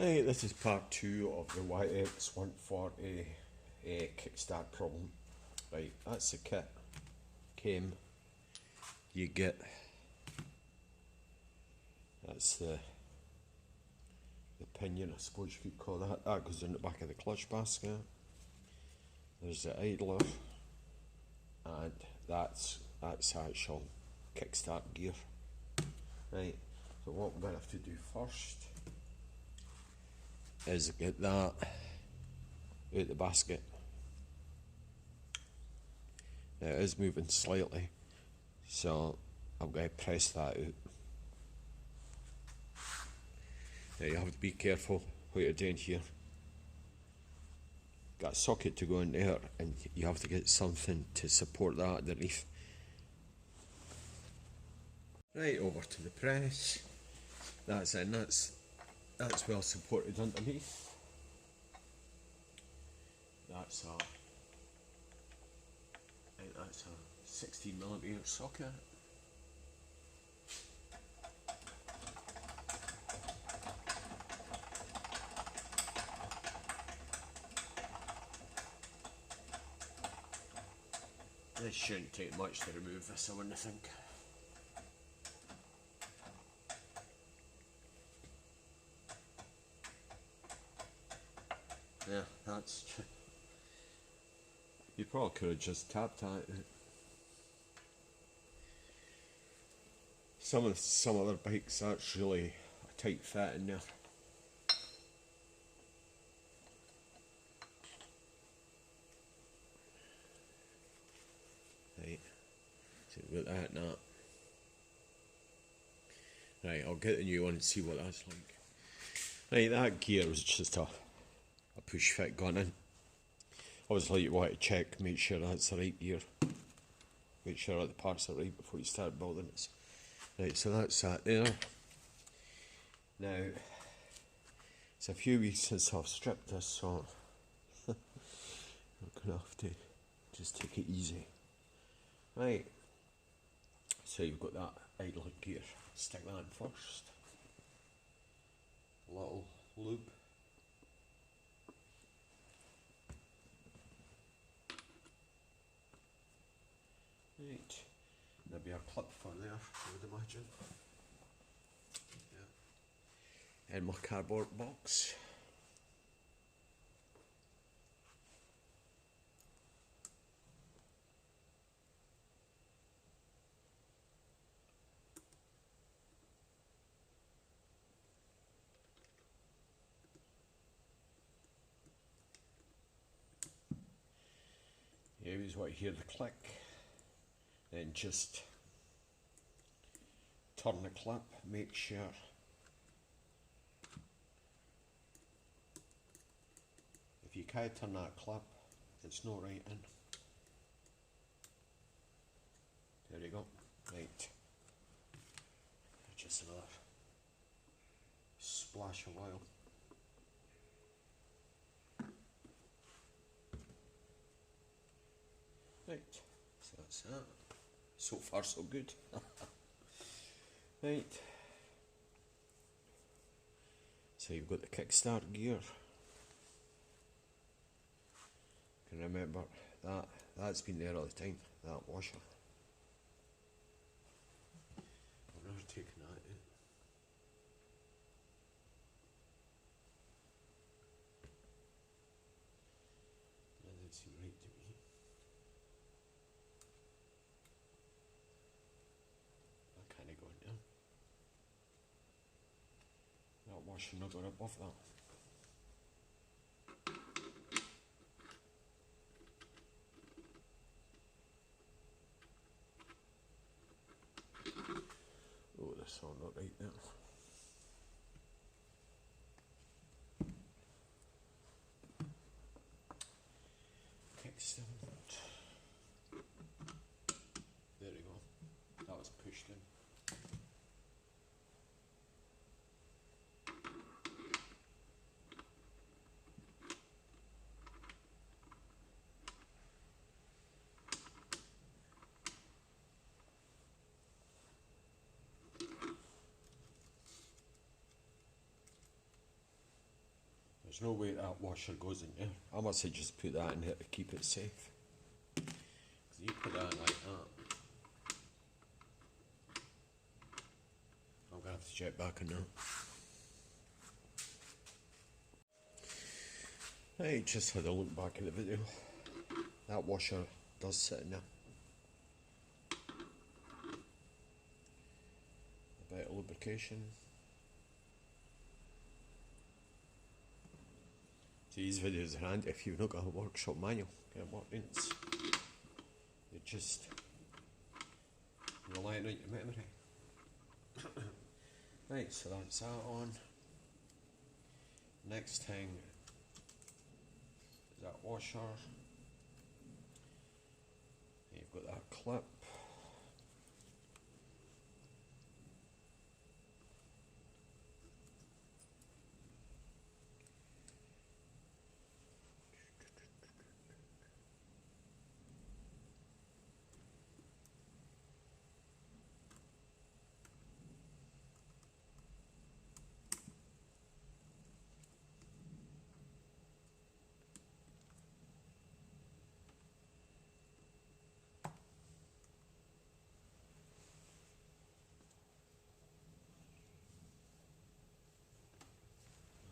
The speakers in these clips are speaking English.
Right, this is part 2 of the Yx140 Kickstart problem. Right, that's the kit. You get, that's the pinion, I suppose you could call that. That goes in the back of the clutch basket. There's the idler, and that's actual kickstart gear. Right, so what we're going to have to do first is get that out the basket. Now it is moving slightly, so I'm going to press that out. Now you have to be careful what you're doing here. Got a socket to go in there, and you have to get something to support that underneath. Right, over to the press. That's in, that's well supported underneath. That's a 16mm socket. This shouldn't take much to remove this, I wouldn't think. Yeah, that's true. You probably could have just tapped at it. Some other bikes, that's really a tight fit in there. Right, so we've got that and that. Right, I'll get the new one and see what that's like. Right, that gear was just a push fit gone in. Obviously you want to check, make sure that's the right gear. Make sure all the parts are right before you start building it. Right, so that's that there. Now, it's a few weeks since I've stripped this, so I'm going to have to just take it easy. Right, so you've got that idler gear. Stick that in first. A little loop. Right, there'll be a clip for there, I would imagine. Yeah. And my cardboard box. You always want to hear the click. Then just turn the clip, make sure if you can't turn that clip, it's not right in. There you go. Right. Just another splash of oil. Right, so that's that. So far so good. Right. So you've got the kickstart gear. Can remember that's been there all the time, that washer. I've never taken that out. That didn't seem right to me. That kind of going down. That washer not going above that. Oh, that's all not right there. Kickstart. There we go. That was pushed in. there's no way that washer goes in there. I must have just put that in here to keep it safe. Because you put that in like that, I'm going to have to check back on that. I just had a look back at the video. That washer does sit in there. A bit of lubrication. These videos are handy if you've not got a workshop manual. Get workings. You're just relying on your memory. Right, so that's that on. Next thing is that washer. You've got that clip.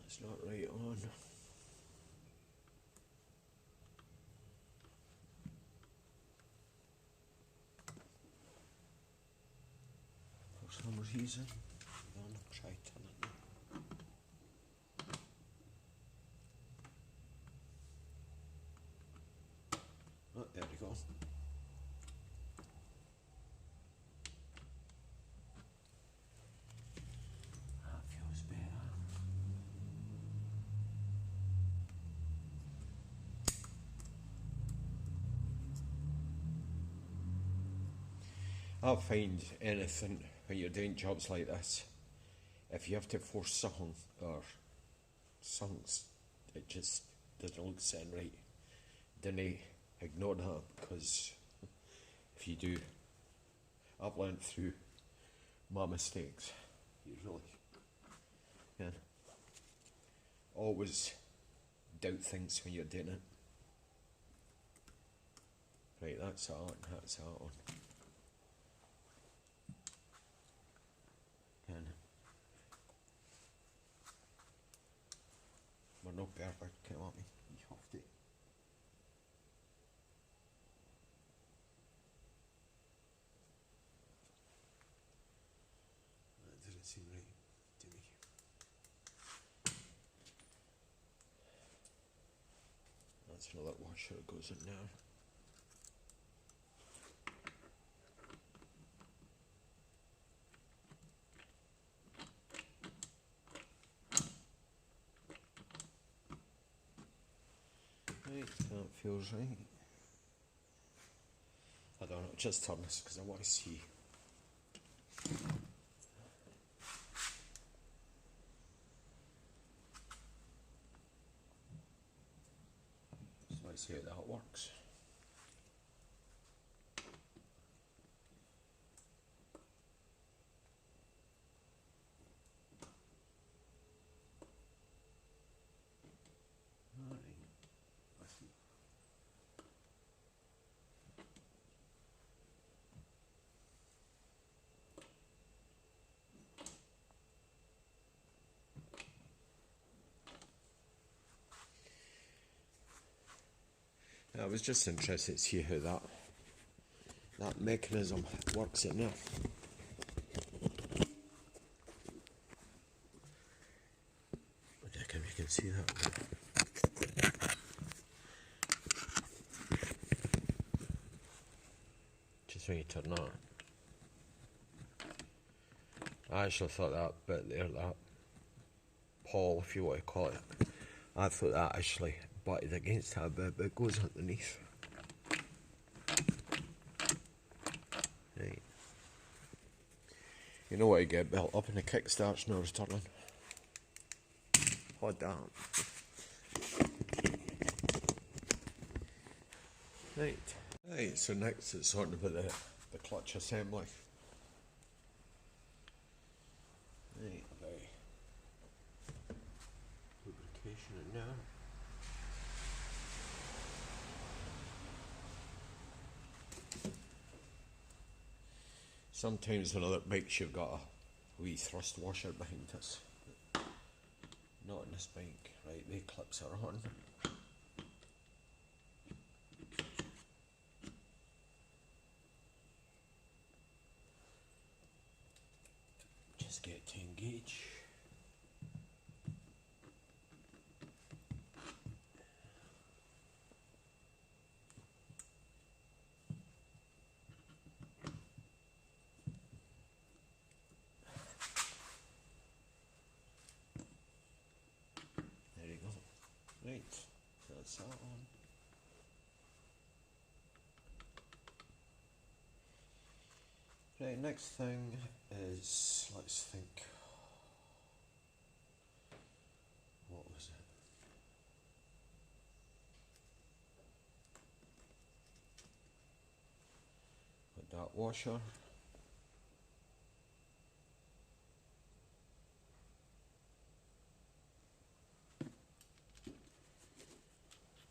It's not right on. For some reason, I'm gonna try turn it now. Oh, there we go. That feels better. I find anything when you're doing jobs like this, if you have to force something or something's, it just doesn't look sitting right, then ignore that, because if you do, I've learned through my mistakes, you really can always doubt things when you're doing it. Right, that's that on, that's that on. We're not perfect, can't we? You have to. That doesn't seem right to me. That's another washer that goes in there. Right, that feels right. I don't know, just turn this because I want to see. Just want to see how that works. I was just interested to see how that mechanism works in there. I reckon you can see that. Just when you turn that. I actually thought that bit there, that pawl, if you want to call it, I thought that actually butted against that bit, but it goes underneath. Right. You know what you get built up in the Kickstart's no returning. Hot damn. Right. Right, so next it's sorting about the clutch assembly. Right, about lubrication in there. Sometimes on other bikes you've got a wee thrust washer behind us. Not on this bike. Right, the clips are on. Just get to engage. There you go. Right, that's that on. Right, next thing is, let's think, what was it? Put that washer.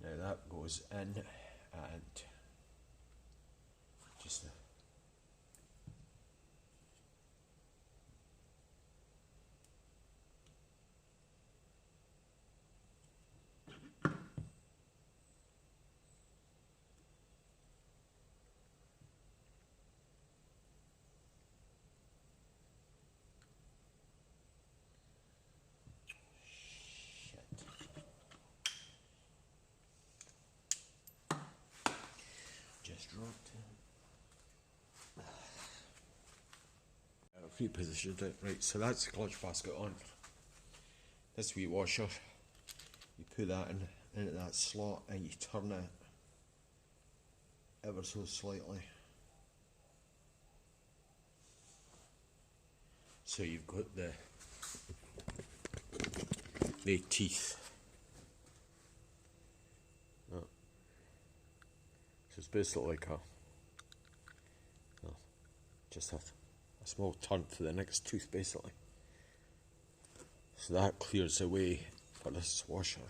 Now that goes in and just dropped it. Repositioned it. Right, so that's the clutch basket on. This wee washer, you put that into that slot and you turn it ever so slightly. So you've got the teeth. Oh. So it's basically like just a small turn for the next tooth basically. So that clears the way for this washer.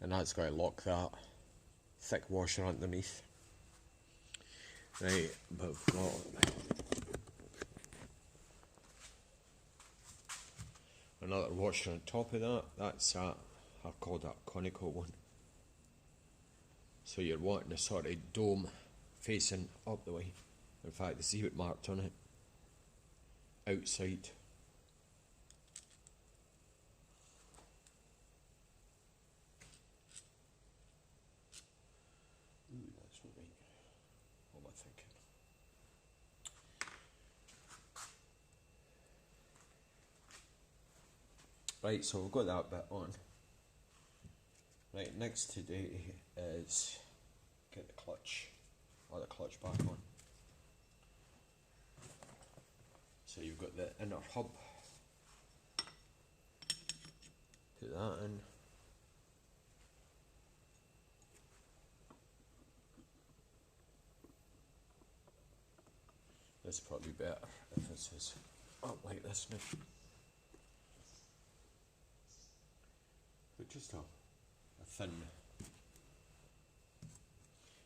And that's going to lock that thick washer underneath. Right, but we've got another washer on top of that. That's I've called that conical one. So you're wanting a sort of dome facing up the way. In fact, see it marked on it. Outside. Ooh, that's not right. What am I thinking? Right, so we've got that bit on. Right, next today is get the clutch back on. So you've got the inner hub. Put that in. This is probably better if this is up like this now. But just a thin.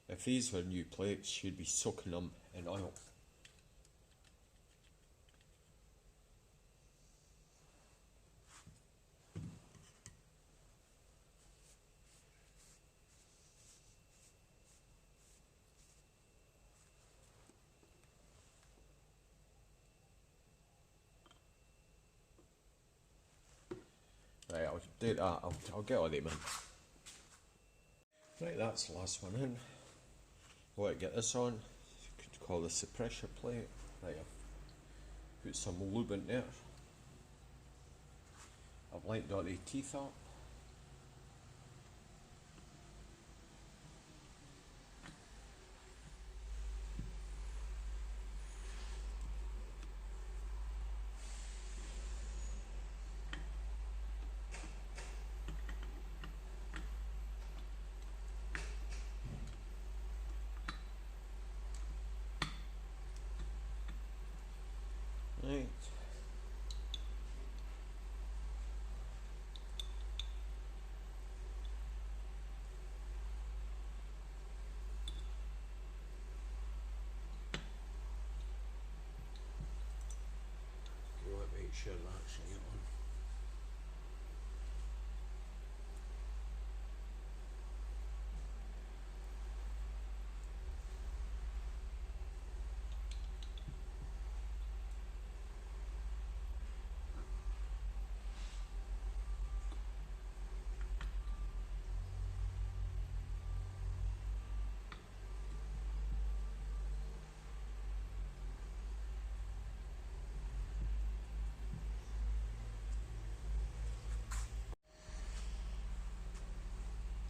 If these were new plates, you'd be soaking them in oil. Right, I'll do that, I'll get all them in. Right, that's the last one in. I want to get this on. You could call this the pressure plate. Right, I've put some lube in there. I've lined all the teeth up. Right. make sure that's right on.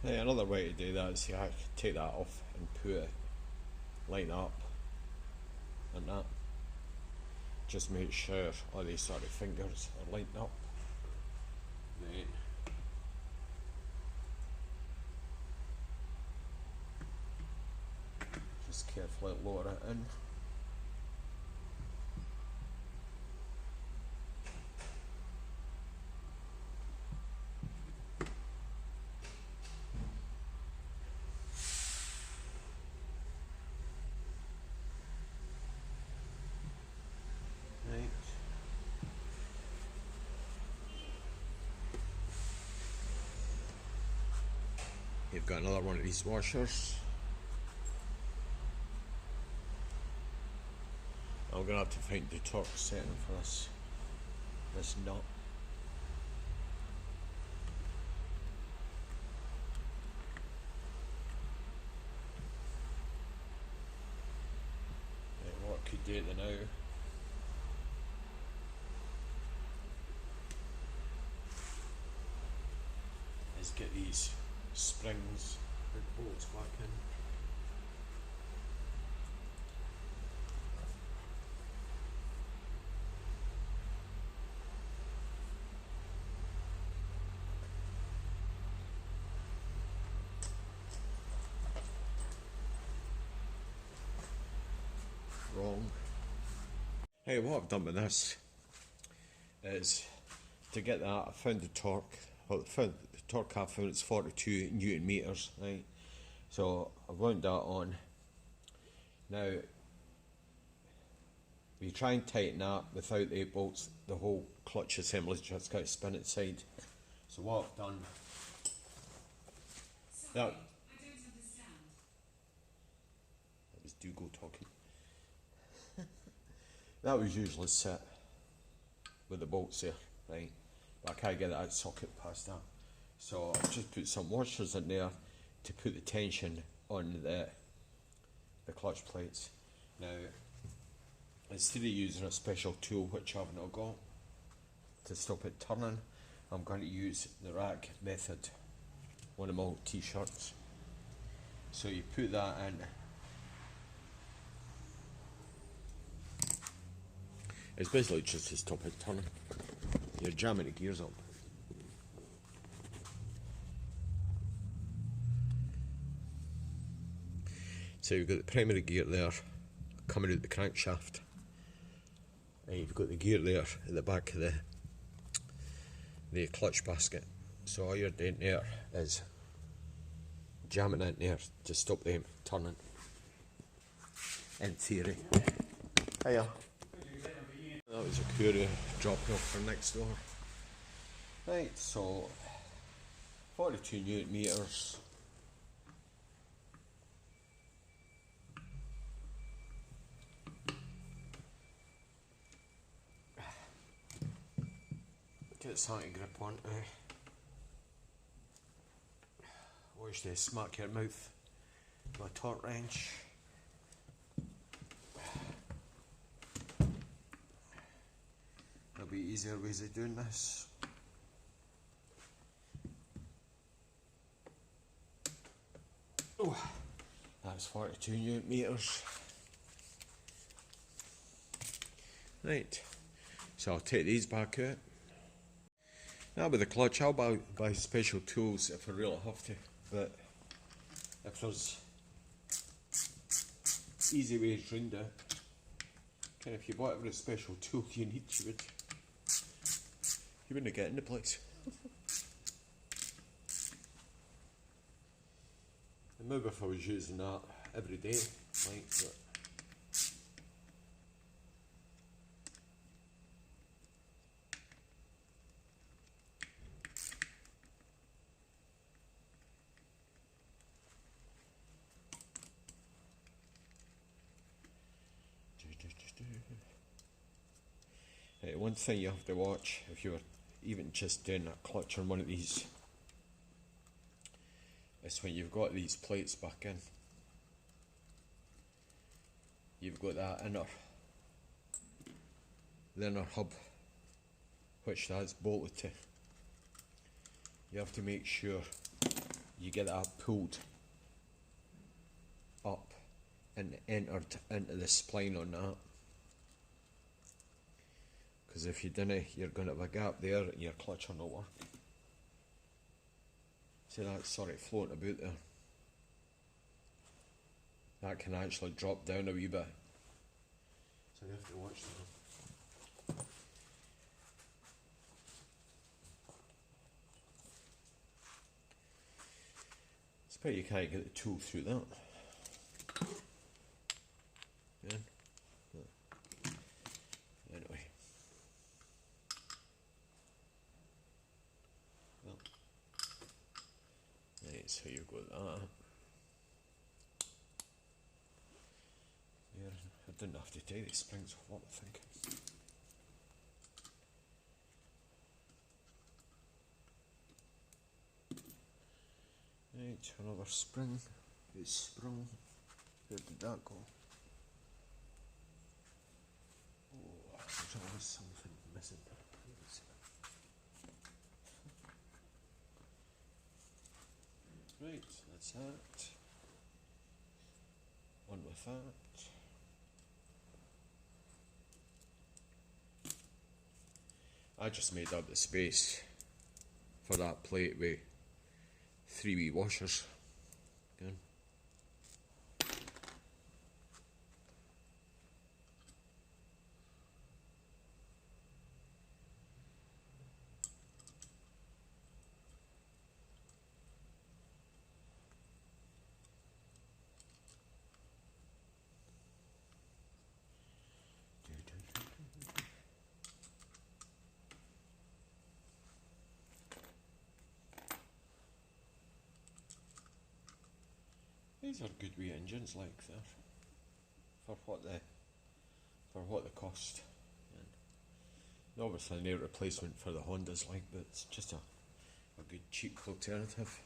Hey, another way to do that is you take that off and put it line up and that. Just make sure all these sort of fingers are lined up. Then just carefully lower it in. You've got another one of these washers. I'm gonna have to find the torque setting for this nut. Right, what I could do it now is get these springs and bolts back in. Wrong. Hey, what I've done with this is to get that, I found the torque. Well, the torque I found is 42 Newton meters, right? So I've wound that on. Now, if you try and tighten that without the 8 bolts, the whole clutch assembly just got to spin inside. So what I've done, Sorry, I don't understand. That was Dougal talking. That was usually set with the bolts there, right? But I can't get that socket past that. So I've just put some washers in there to put the tension on the clutch plates. Now, instead of using a special tool, which I've not got, to stop it turning, I'm going to use the rack method, one of my old t-shirts. So you put that in. It's basically just to stop it turning. You're jamming the gears up. So you've got the primary gear there coming out the crankshaft, and you've got the gear there at the back of the clutch basket. So all you're doing there is jamming in there to stop them turning, in theory. Hiya. That was a courier dropping off from next door. Right, so 42 Newton meters. Get something to grip on. Watch this, smack your mouth with a torque wrench. There'll be easier ways of doing this. Oh, that's 42 Newton meters. Right, so I'll take these back out. Now with the clutch, I'll buy special tools if I really have to, but if there's easy ways around it, kind of if you bought every special tool you need, you wouldn't get into place. And maybe if I was using that every day, right, but One thing you have to watch if you're even just doing a clutch on one of these is when you've got these plates back in, you've got that the inner hub, which that's bolted to. You have to make sure you get that pulled up and entered into the spline on that, because if you didn't, you're going to have a gap there and your clutch will not work. See that sort of floating about there? That can actually drop down a wee bit, so you have to watch that. It's a pity you can't get the tool through that. Yeah. Anyway. Well. Right, so you've got that. There. I didn't have to take these springs off, what am I thinking? Right, another spring. It's sprung. Where did that go? Oh, there's always something missing. Right, that's that. One with that. I just made up the space for that plate with 3 wee washers. Good. These are good wee engines, like that, for what the cost. And obviously no replacement for the Hondas, like, but it's just a good cheap alternative.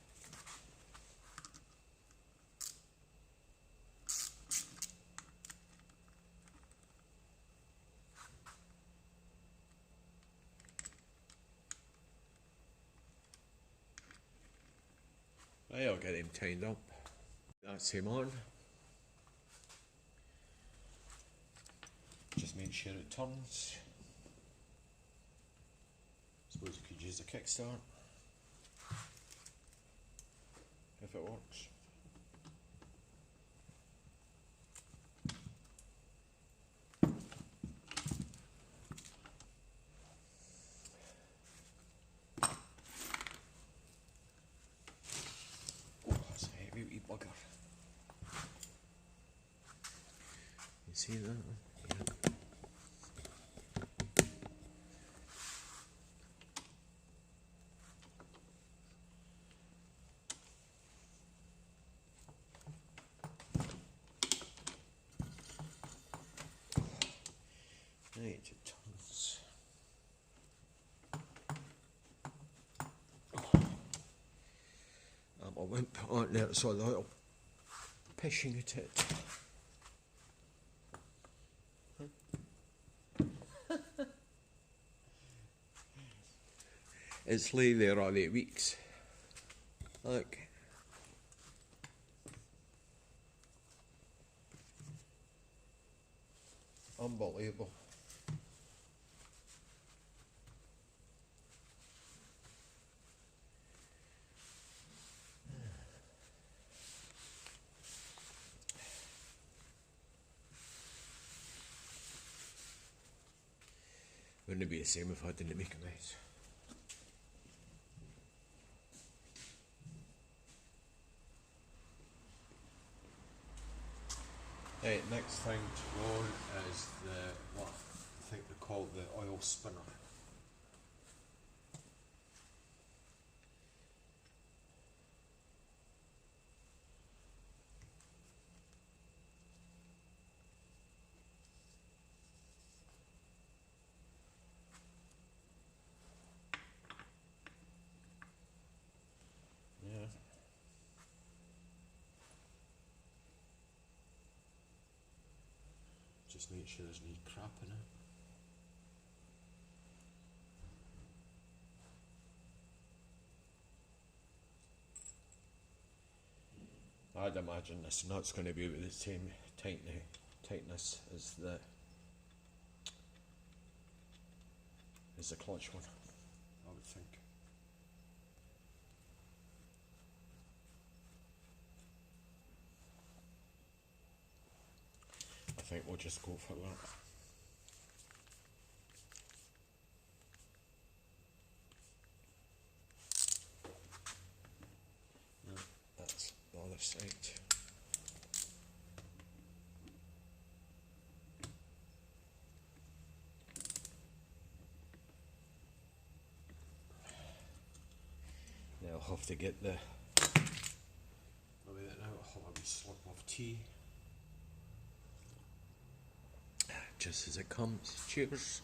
Right, I'll get him tied up. That's him on. Just make sure it turns. Suppose you could use the Kickstart if it works. Oh, that's a heavy wee bugger. You see that? Yeah. Right, it turns. I went put on there, so the oil pishing at it. It's lay there all 8 weeks. Look. Unbelievable. Wouldn't it be the same if I didn't make a mess? Right, next thing to go on is what I think they call the oil spinner. Just make sure there's no crap in it. I'd imagine this nut's going to be with the same tightness as the clutch one, I would think. I think we'll just go for that. That's the other side. Now I'll have to get the maybe that now I'll have a wee slip of tea. Just as it comes. Cheers.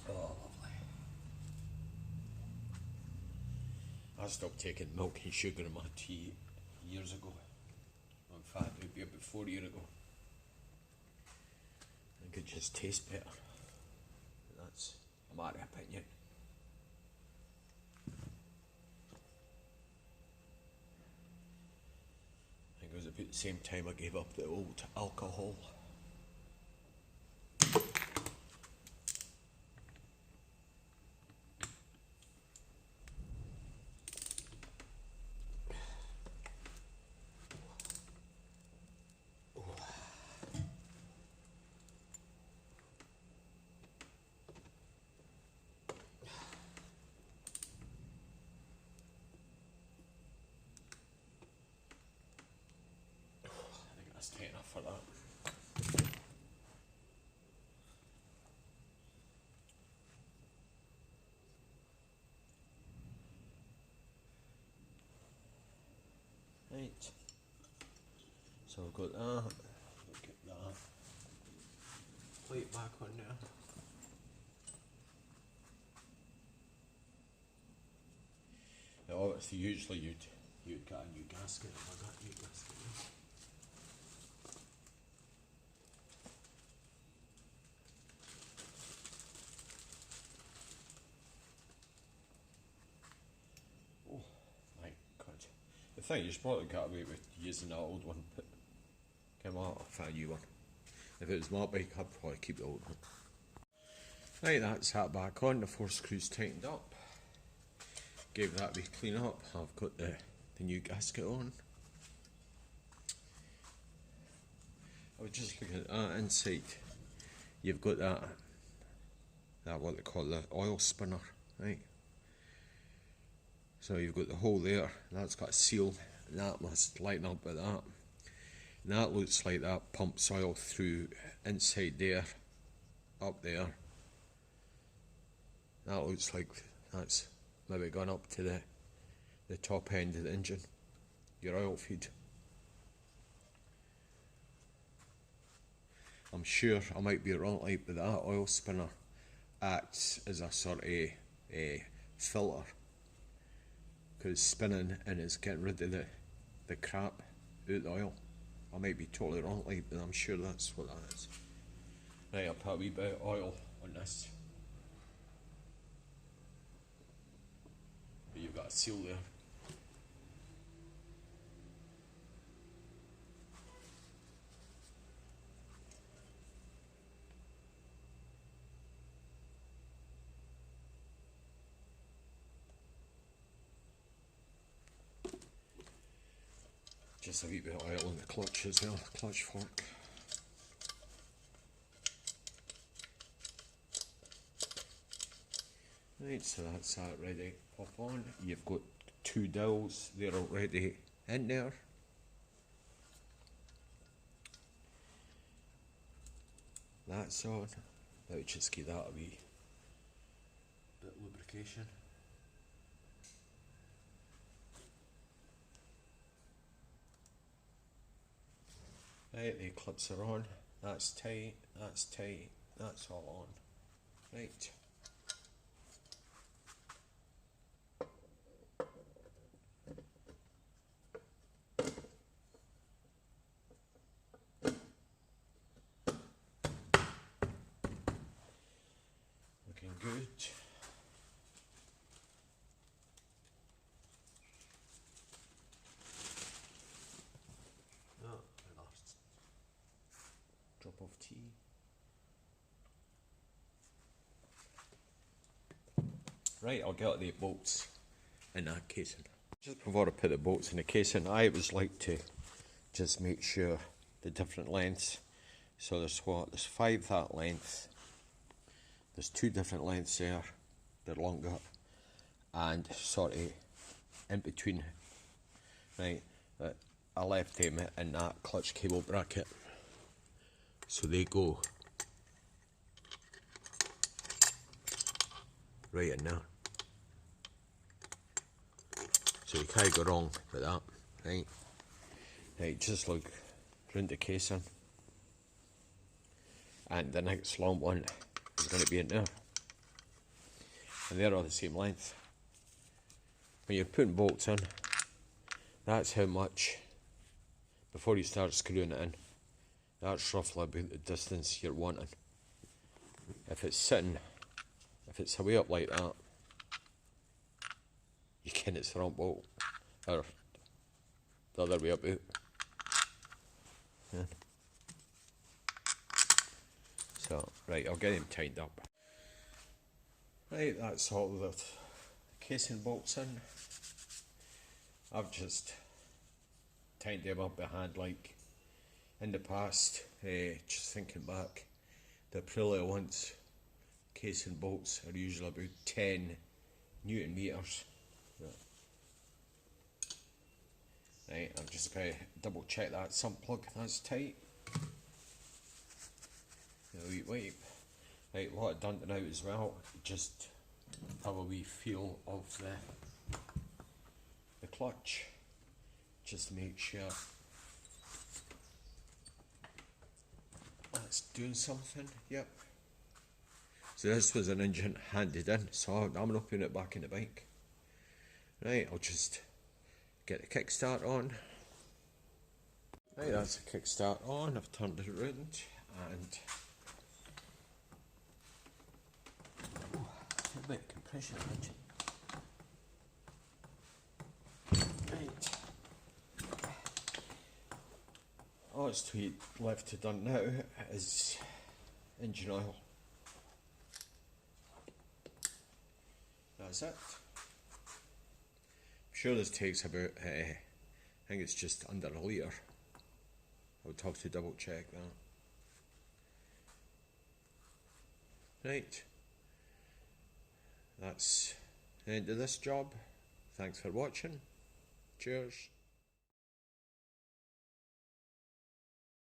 Oh, lovely. I stopped taking milk and sugar in my tea years ago. In fact, it would be about 4 years ago. I think it just tastes better. That's my opinion. I think it was about the same time I gave up the old alcohol. That's tight enough for that. Right. So we've got that. We'll get that plate back on there. Now obviously usually you'd get a new gasket if I got a new gasket. The thing, you probably got away with using that old one, but come on, I'll find a new one. If it was my bike, I'd probably keep the old one. Right, that's that back on, the 4 screws tightened up. Gave that a wee clean up. I've got the new gasket on. I was just looking at that inside. You've got that what they call the oil spinner, right? So you've got the hole there, that's got a seal, and that must line up with that. And that looks like that pumps oil through inside there, up there. That looks like that's maybe gone up to the top end of the engine, your oil feed. I'm sure I might be wrong, like, but that oil spinner acts as a sort of a filter. Because spinning and it's getting rid of the crap out the oil. I might be totally wrong, like, but I'm sure that's what that is. Right, I'll put a wee bit of oil on this. But you've got a seal there. Just a wee bit of oil in the clutch as well, clutch fork. Right, so that's that ready to pop on. You've got 2 dowels, they're already in there. That's on. Now just give that a wee bit of lubrication. Right, the clips are on. That's tight, that's all on. Right. of tea. Right, I'll get the bolts in that casing. Just before I put the bolts in the casing, I always like to just make sure the different lengths. So there's 5 that length. There's 2 different lengths there. They're longer. And sort of in between. Right, I left them in that clutch cable bracket. So they go right in there. So you can't go wrong with that, right? Right, just look round the casing. And the next long one is going to be in there. And they're all the same length. When you're putting bolts in, that's how much, before you start screwing it in, that's roughly about the distance you're wanting. If it's sitting, if it's away up like that, you can it's the wrong bolt, or the other way about. Yeah. So, right, I'll get him tightened up. Right, that's all the casing bolts in. I've just tightened them up by hand like in the past, just thinking back. The Aprilia ones, casing bolts are usually about 10 Newton meters. Right, I'm just going to double check that sump plug, that's tight. A wee wipe. Right, what I've done now as well, just have a wee feel of the clutch, just to make sure that's doing something. Yep. So this was an engine handed in, so I'm going to put it back in the bike. Right, I'll just get the kickstart on. Right, that's the kickstart on. I've turned it around and a bit of compression engine. Right. All that's left to done now is engine oil. That's it. I'm sure this takes about, I think it's just under a litre. I would have to double check that. Right. That's the end of this job. Thanks for watching. Cheers.